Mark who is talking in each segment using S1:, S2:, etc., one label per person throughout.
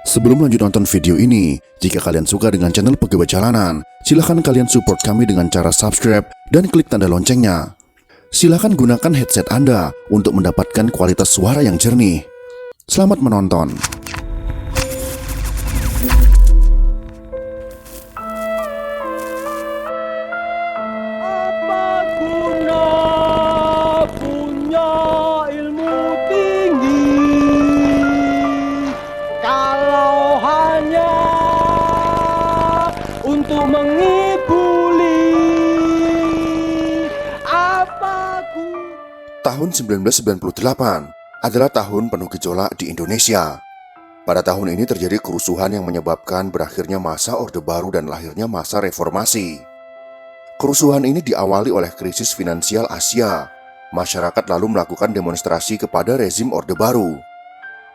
S1: Sebelum lanjut nonton video ini, jika kalian suka dengan channel Pegawai Jalanan, silahkan kalian support kami dengan cara subscribe dan klik tanda loncengnya. Silahkan gunakan headset Anda untuk mendapatkan kualitas suara yang jernih. Selamat menonton.
S2: Apa guna punya ilmu tinggi kalau hanya untuk mengibuli?
S1: Tahun 1998 adalah tahun penuh gejolak di Indonesia. Pada tahun ini terjadi kerusuhan yang menyebabkan berakhirnya masa Orde Baru dan lahirnya masa reformasi. Kerusuhan ini diawali oleh krisis finansial Asia. Masyarakat lalu melakukan demonstrasi kepada rezim Orde Baru.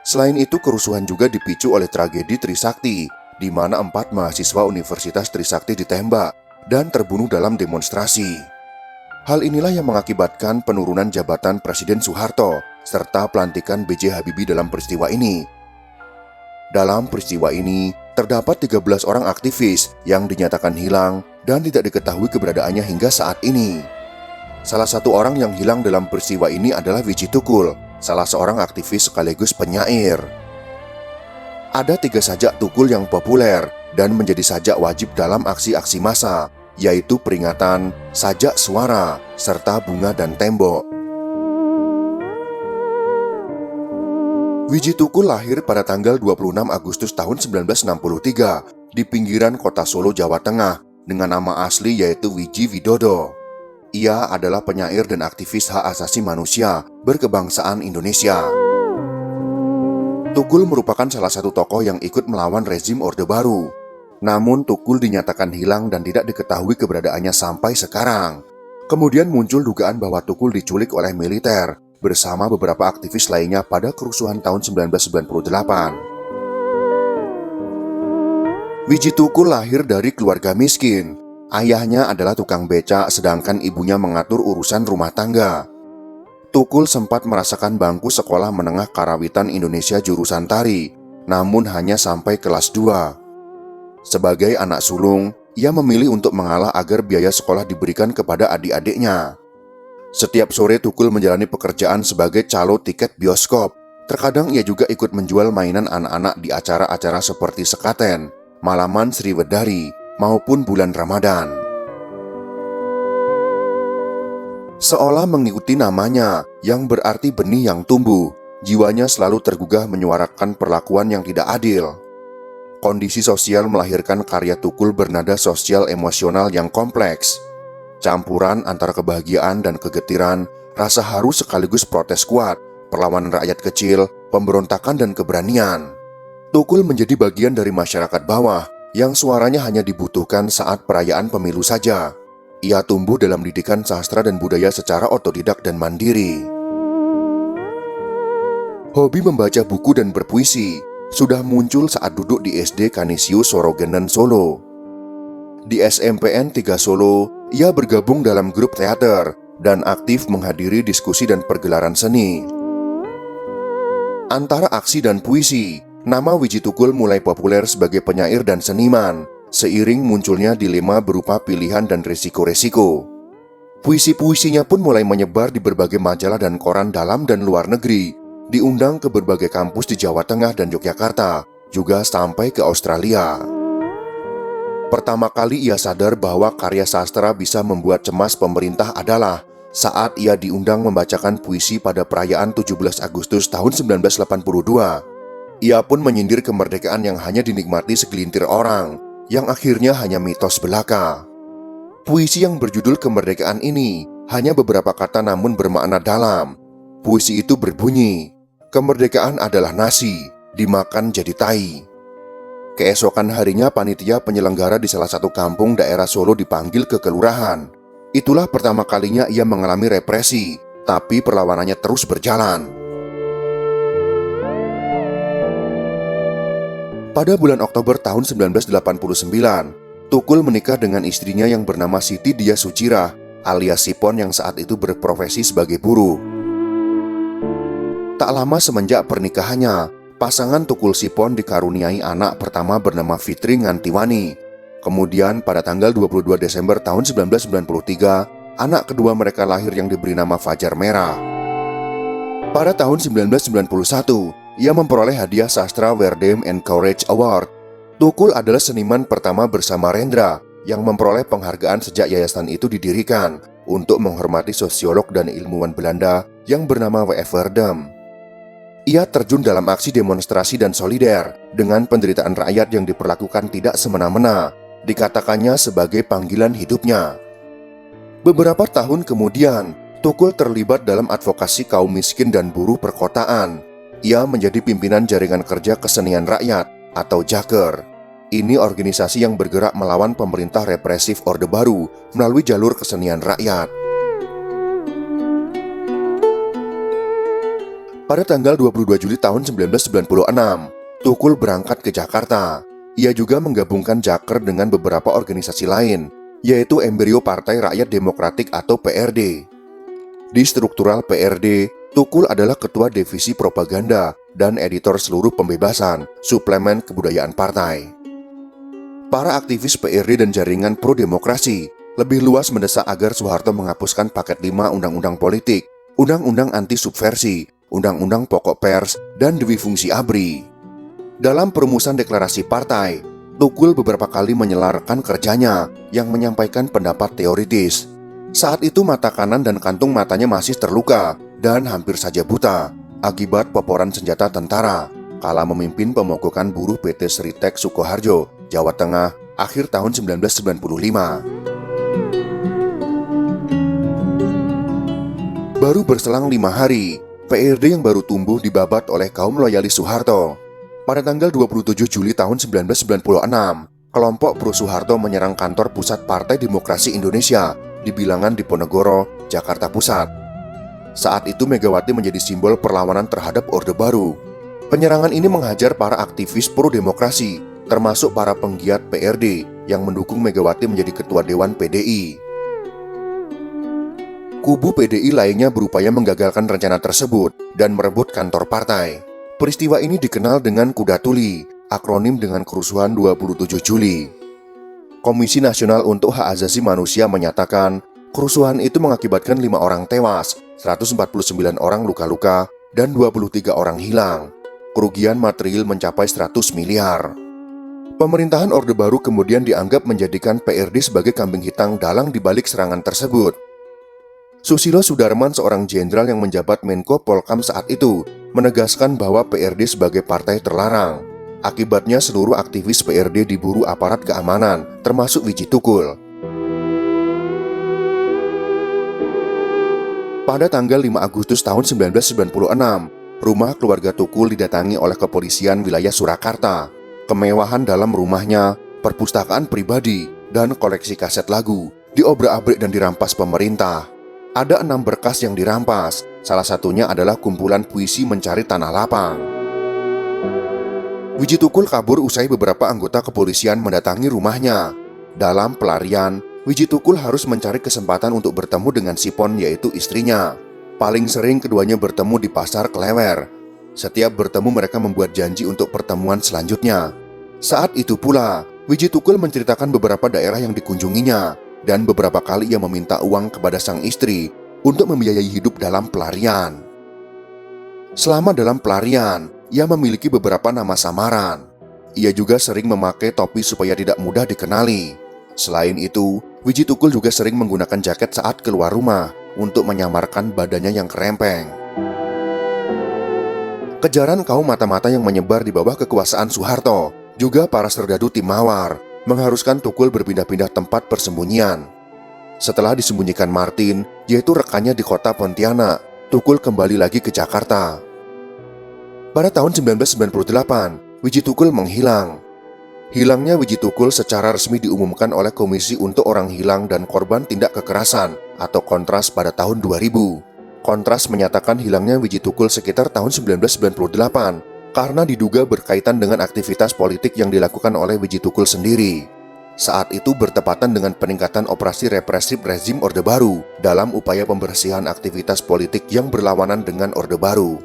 S1: Selain itu, kerusuhan juga dipicu oleh tragedi Trisakti, di mana 4 mahasiswa Universitas Trisakti ditembak dan terbunuh dalam demonstrasi. Hal inilah yang mengakibatkan penurunan jabatan Presiden Soeharto serta pelantikan B.J. Habibie dalam peristiwa ini. Dalam peristiwa ini, terdapat 13 orang aktivis yang dinyatakan hilang dan tidak diketahui keberadaannya hingga saat ini. Salah satu orang yang hilang dalam peristiwa ini adalah Widji Tukul, salah seorang aktivis sekaligus penyair. Ada 3 sajak Tukul yang populer dan menjadi sajak wajib dalam aksi-aksi massa, yaitu peringatan, sajak suara, serta bunga dan tembok. Widji Tukul lahir pada tanggal 26 Agustus tahun 1963 di pinggiran kota Solo, Jawa Tengah dengan nama asli yaitu Widji Widodo. Ia adalah penyair dan aktivis hak asasi manusia berkebangsaan Indonesia. Tukul merupakan salah satu tokoh yang ikut melawan rezim Orde Baru. Namun Tukul dinyatakan hilang dan tidak diketahui keberadaannya sampai sekarang. Kemudian muncul dugaan bahwa Tukul diculik oleh militer bersama beberapa aktivis lainnya pada kerusuhan tahun 1998. Widji Tukul lahir dari keluarga miskin. Ayahnya adalah tukang becak sedangkan ibunya mengatur urusan rumah tangga. Tukul sempat merasakan bangku sekolah menengah karawitan Indonesia jurusan tari, namun hanya sampai kelas 2. Sebagai anak sulung, ia memilih untuk mengalah agar biaya sekolah diberikan kepada adik-adiknya. Setiap sore Tukul menjalani pekerjaan sebagai calo tiket bioskop. Terkadang ia juga ikut menjual mainan anak-anak di acara-acara seperti Sekaten, Malaman Sriwedari, maupun bulan Ramadan. Seolah mengikuti namanya, yang berarti benih yang tumbuh, jiwanya selalu tergugah menyuarakan perlakuan yang tidak adil. Kondisi sosial melahirkan karya Tukul bernada sosial emosional yang kompleks. Campuran antara kebahagiaan dan kegetiran, rasa haru sekaligus protes kuat, perlawanan rakyat kecil, pemberontakan dan keberanian. Tukul menjadi bagian dari masyarakat bawah yang suaranya hanya dibutuhkan saat perayaan pemilu saja. Ia tumbuh dalam didikan sastra dan budaya secara otodidak dan mandiri. Hobi membaca buku dan berpuisi sudah muncul saat duduk di SD Kanisius Sorogenen Solo. Di SMPN 3 Solo, ia bergabung dalam grup teater dan aktif menghadiri diskusi dan pergelaran seni. Antara aksi dan puisi, nama Widji Tukul mulai populer sebagai penyair dan seniman, seiring munculnya dilema berupa pilihan dan resiko-resiko. Puisi-puisinya pun mulai menyebar di berbagai majalah dan koran dalam dan luar negeri, diundang ke berbagai kampus di Jawa Tengah dan Yogyakarta, juga sampai ke Australia. Pertama kali ia sadar bahwa karya sastra bisa membuat cemas pemerintah adalah saat ia diundang membacakan puisi pada perayaan 17 Agustus tahun 1982. Ia pun menyindir kemerdekaan yang hanya dinikmati segelintir orang, yang akhirnya hanya mitos belaka. Puisi yang berjudul Kemerdekaan ini hanya beberapa kata namun bermakna dalam. Puisi itu berbunyi, "Kemerdekaan adalah nasi, dimakan jadi tai." Keesokan harinya panitia penyelenggara di salah satu kampung daerah Solo dipanggil ke kelurahan. Itulah pertama kalinya ia mengalami represi, tapi perlawanannya terus berjalan. Pada bulan Oktober tahun 1989, Tukul menikah dengan istrinya yang bernama Siti Dia Sucirah alias Sipon yang saat itu berprofesi sebagai buruh. Tak lama semenjak pernikahannya, pasangan Tukul Sipon dikaruniai anak pertama bernama Fitri Ngantiwani. Kemudian pada tanggal 22 Desember tahun 1993, anak kedua mereka lahir yang diberi nama Fajar Merah. Pada tahun 1991, ia memperoleh hadiah sastra Werdem and Courage Award. Tukul adalah seniman pertama bersama Rendra yang memperoleh penghargaan sejak yayasan itu didirikan untuk menghormati sosiolog dan ilmuwan Belanda yang bernama W.F. Werdem. Ia terjun dalam aksi demonstrasi dan solider dengan penderitaan rakyat yang diperlakukan tidak semena-mena, dikatakannya sebagai panggilan hidupnya. Beberapa tahun kemudian, Tukul terlibat dalam advokasi kaum miskin dan buruh perkotaan. Ia menjadi pimpinan Jaringan Kerja Kesenian Rakyat atau Jaker. Ini organisasi yang bergerak melawan pemerintah represif Orde Baru melalui jalur kesenian rakyat. Pada tanggal 22 Juli tahun 1996, Tukul berangkat ke Jakarta. Ia juga menggabungkan Jaker dengan beberapa organisasi lain, yaitu embrio Partai Rakyat Demokratik atau PRD. Di struktural PRD, Tukul adalah ketua divisi propaganda dan editor seluruh pembebasan, suplemen kebudayaan partai. Para aktivis PRD dan jaringan pro-demokrasi lebih luas mendesak agar Soeharto menghapuskan paket 5 undang-undang politik, undang-undang anti-subversi, undang-undang pokok pers, dan dewi fungsi ABRI. Dalam perumusan deklarasi partai, Tukul beberapa kali menyelarkan kerjanya yang menyampaikan pendapat teoritis. Saat itu mata kanan dan kantung matanya masih terluka dan hampir saja buta akibat peporan senjata tentara kala memimpin pemogokan buruh PT Seritek Sukoharjo, Jawa Tengah, akhir tahun 1995. Baru berselang 5 hari, PRD yang baru tumbuh dibabat oleh kaum loyalis Soeharto. Pada tanggal 27 Juli tahun 1996, kelompok pro Soeharto menyerang kantor pusat Partai Demokrasi Indonesia di Bilangan Diponegoro, Jakarta Pusat. Saat itu Megawati menjadi simbol perlawanan terhadap Orde Baru. Penyerangan ini menghajar para aktivis pro-demokrasi, termasuk para penggiat PRD yang mendukung Megawati menjadi ketua Dewan PDI. Kubu PDI lainnya berupaya menggagalkan rencana tersebut dan merebut kantor partai. Peristiwa ini dikenal dengan Kuda Tuli, akronim dengan kerusuhan 27 Juli. Komisi Nasional untuk Hak Asasi Manusia menyatakan kerusuhan itu mengakibatkan 5 orang tewas, 149 orang luka-luka, dan 23 orang hilang. Kerugian material mencapai 100 miliar. Pemerintahan Orde Baru kemudian dianggap menjadikan PRD sebagai kambing hitam dalang di balik serangan tersebut. Susilo Sudarman, seorang jenderal yang menjabat Menko Polkam saat itu, menegaskan bahwa PRD sebagai partai terlarang. Akibatnya seluruh aktivis PRD diburu aparat keamanan, termasuk Widji Tukul. Pada tanggal 5 Agustus tahun 1996, rumah keluarga Tukul didatangi oleh kepolisian wilayah Surakarta. Kemewahan dalam rumahnya, perpustakaan pribadi, dan koleksi kaset lagu diobrak-abrik dan dirampas pemerintah. Ada 6 berkas yang dirampas, salah satunya adalah kumpulan puisi Mencari Tanah Lapang. Widji Tukul kabur usai beberapa anggota kepolisian mendatangi rumahnya. Dalam pelarian, Widji Tukul harus mencari kesempatan untuk bertemu dengan Sipon, yaitu istrinya. Paling sering keduanya bertemu di Pasar Klewer. Setiap bertemu mereka membuat janji untuk pertemuan selanjutnya. Saat itu pula, Widji Tukul menceritakan beberapa daerah yang dikunjunginya, dan beberapa kali ia meminta uang kepada sang istri untuk membiayai hidup dalam pelarian. Selama dalam pelarian, ia memiliki beberapa nama samaran. Ia juga sering memakai topi supaya tidak mudah dikenali. Selain itu, Widji Tukul juga sering menggunakan jaket saat keluar rumah untuk menyamarkan badannya yang kerempeng. Kejaran kaum mata-mata yang menyebar di bawah kekuasaan Soeharto, juga para serdadu tim Mawar, mengharuskan Tukul berpindah-pindah tempat persembunyian. Setelah disembunyikan Martin, yaitu rekannya di kota Pontianak, Tukul kembali lagi ke Jakarta. Pada tahun 1998, Widji Tukul menghilang. Hilangnya Widji Tukul secara resmi diumumkan oleh Komisi untuk Orang Hilang dan Korban Tindak Kekerasan atau Kontras pada tahun 2000. Kontras menyatakan hilangnya Widji Tukul sekitar tahun 1998 karena diduga berkaitan dengan aktivitas politik yang dilakukan oleh Widji Tukul sendiri. Saat itu bertepatan dengan peningkatan operasi represif rezim Orde Baru dalam upaya pembersihan aktivitas politik yang berlawanan dengan Orde Baru.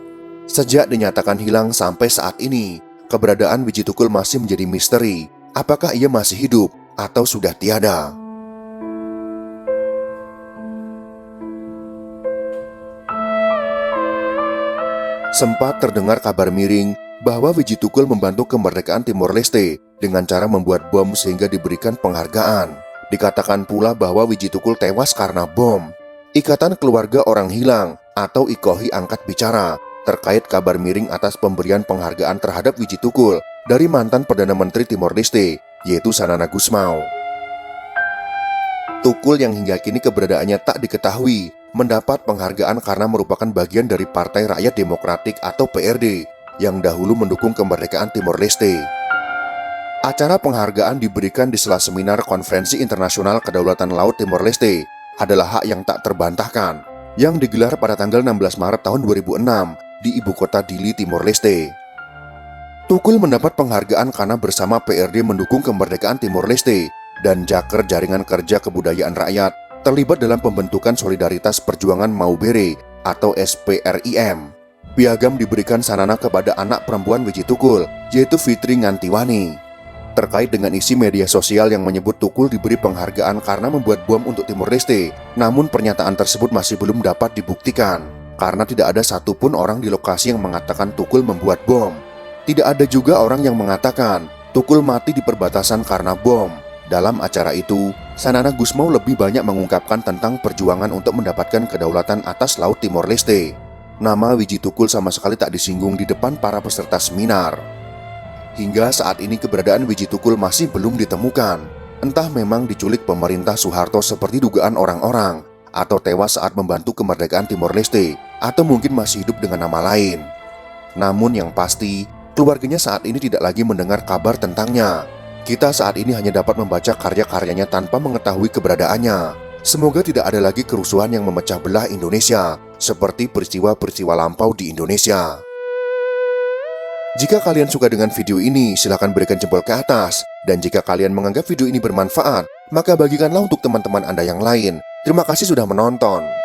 S1: Sejak dinyatakan hilang sampai saat ini, keberadaan Wiji Tukul masih menjadi misteri. Apakah ia masih hidup atau sudah tiada? Sempat terdengar kabar miring bahwa Wiji Tukul membantu kemerdekaan Timor Leste dengan cara membuat bom sehingga diberikan penghargaan. Dikatakan pula bahwa Wiji Tukul tewas karena bom. Ikatan Keluarga Orang Hilang atau IKOHI angkat bicara terkait kabar miring atas pemberian penghargaan terhadap Wiji Tukul dari mantan Perdana Menteri Timor Leste, yaitu Xanana Gusmão. Tukul yang hingga kini keberadaannya tak diketahui, mendapat penghargaan karena merupakan bagian dari Partai Rakyat Demokratik atau PRD yang dahulu mendukung kemerdekaan Timor Leste. Acara penghargaan diberikan di sela seminar Konferensi Internasional Kedaulatan Laut Timor Leste adalah hak yang tak terbantahkan, yang digelar pada tanggal 16 Maret tahun 2006 di ibu kota Dili, Timor Leste. Tukul mendapat penghargaan karena bersama PRD mendukung kemerdekaan Timor Leste dan Jaker Jaringan Kerja Kebudayaan Rakyat terlibat dalam pembentukan Solidaritas Perjuangan Maubere atau SPRIM. Piagam diberikan Xanana kepada anak perempuan Wiji Tukul, yaitu Fitri Ngantiwani. Terkait dengan isi media sosial yang menyebut Tukul diberi penghargaan karena membuat bom untuk Timor Leste, namun pernyataan tersebut masih belum dapat dibuktikan, karena tidak ada satupun orang di lokasi yang mengatakan Tukul membuat bom. Tidak ada juga orang yang mengatakan Tukul mati di perbatasan karena bom. Dalam acara itu, Xanana Gusmão lebih banyak mengungkapkan tentang perjuangan untuk mendapatkan kedaulatan atas Laut Timor Leste. Nama Wiji Tukul sama sekali tak disinggung di depan para peserta seminar. Hingga saat ini keberadaan Wiji Tukul masih belum ditemukan. Entah memang diculik pemerintah Soeharto seperti dugaan orang-orang, atau tewas saat membantu kemerdekaan Timor Leste, atau mungkin masih hidup dengan nama lain. Namun yang pasti, keluarganya saat ini tidak lagi mendengar kabar tentangnya. Kita saat ini hanya dapat membaca karya-karyanya tanpa mengetahui keberadaannya. Semoga tidak ada lagi kerusuhan yang memecah belah Indonesia, seperti peristiwa-peristiwa lampau di Indonesia. Jika kalian suka dengan video ini, silakan berikan jempol ke atas. Dan jika kalian menganggap video ini bermanfaat, maka bagikanlah untuk teman-teman Anda yang lain. Terima kasih sudah menonton.